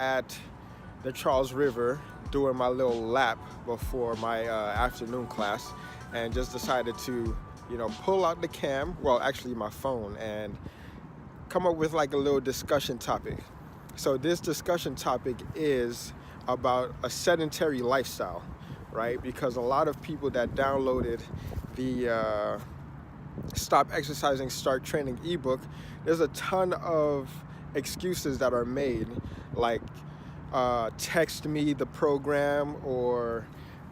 at the Charles River doing my little lap before my afternoon class, and just decided to, pull out the cam, well, actually my phone, and come up with like a little discussion topic. So this discussion topic is about a sedentary lifestyle, right? Because a lot of people that downloaded the Stop Exercising, Start Training ebook, there's a ton of excuses that are made, like text me the program, or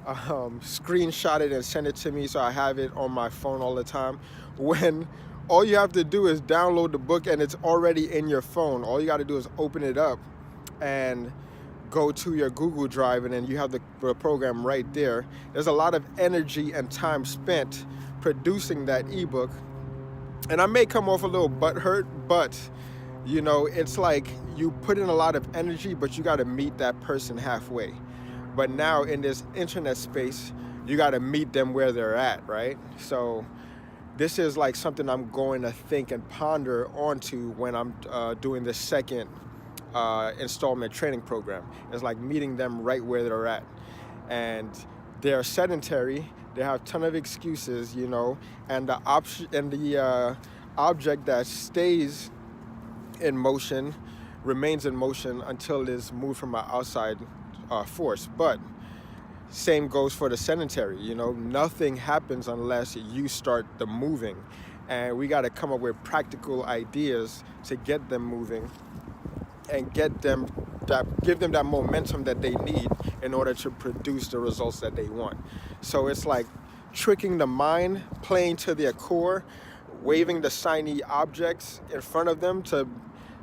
screenshot it and send it to me so I have it on my phone all the time, when all you have to do is download the book and it's already in your phone. All you got to do is open it up and go to your Google Drive, and then you have the program right there. There's a lot of energy and time spent producing that ebook, and I may come off a little butthurt, but it's like you put in a lot of energy, but you got to meet that person halfway. But now in this internet space, you got to meet them where they're at, right? So this is like something I'm going to think and ponder onto when I'm doing the second installment training program. It's like meeting them right where they're at. And they're sedentary, they have a ton of excuses, and the object that stays in motion remains in motion until it's moved from an outside force. But same goes for the sedentary. Nothing happens unless you start the moving, and we got to come up with practical ideas to get them moving and give them that momentum that they need in order to produce the results that they want. So it's like tricking the mind, playing to their core, waving the shiny objects in front of them to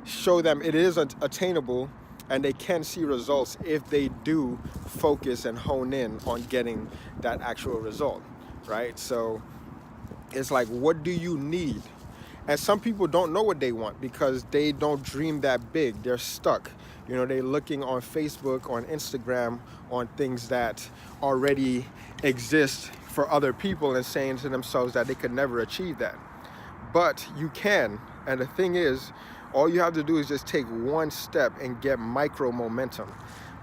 show them it is attainable, and they can see results if they do focus and hone in on getting that actual result, right? So it's like, what do you need? And some people don't know what they want because they don't dream that big. They're stuck. They're looking on Facebook, on Instagram, on things that already exist for other people, and saying to themselves that they could never achieve that. But you can. And the thing is, all you have to do is just take one step and get micro momentum.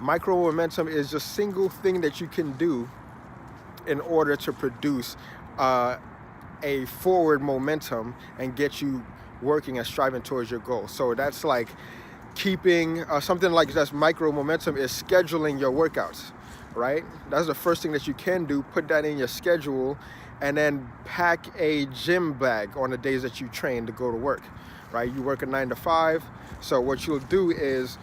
Micro momentum is just a single thing that you can do in order to produce a forward momentum and get you working and striving towards your goal. So that's like keeping something like that's micro momentum is scheduling your workouts, right? That's the first thing that you can do. Put that in your schedule, and then pack a gym bag on the days that you train to go to work, right? You work a 9 to 5. So what you'll do is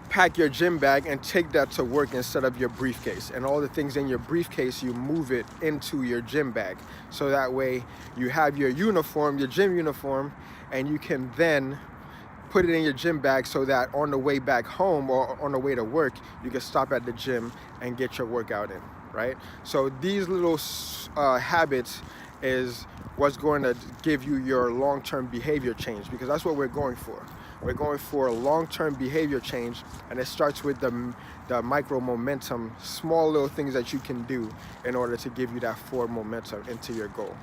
pack your gym bag and take that to work instead of your briefcase. And all the things in your briefcase, you move it into your gym bag. So that way you have your uniform, your gym uniform, and you can then put it in your gym bag so that on the way back home or on the way to work, you can stop at the gym and get your workout in, right? So these little habits is what's going to give you your long-term behavior change, because that's what we're going for. We're going for a long-term behavior change, and it starts with the micro momentum, small little things that you can do in order to give you that forward momentum into your goal,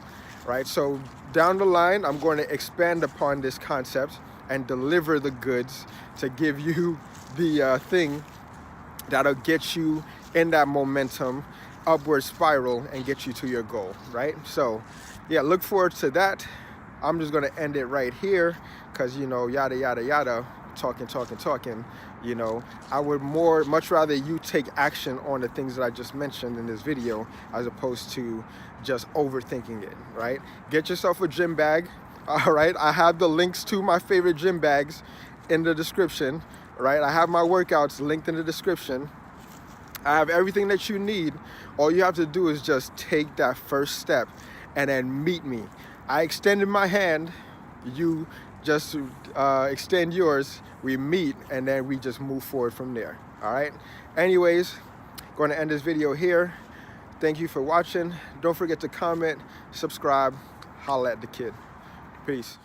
right? So down the line, I'm going to expand upon this concept and deliver the goods to give you the thing that'll get you in that momentum upward spiral and get you to your goal, right? So yeah, look forward to that. I'm just gonna end it right here because yada yada yada, talking. I would much rather you take action on the things that I just mentioned in this video, as opposed to just overthinking it, right? Get yourself a gym bag. All right, I have the links to my favorite gym bags in the description, right? I have my workouts linked in the description. I have everything that you need. All you have to do is just take that first step and then meet me. I extended my hand, you just extend yours, we meet, and then we just move forward from there, all right? Anyways, going to end this video here. Thank you for watching. Don't forget to comment, subscribe, holla at the kid. Peace.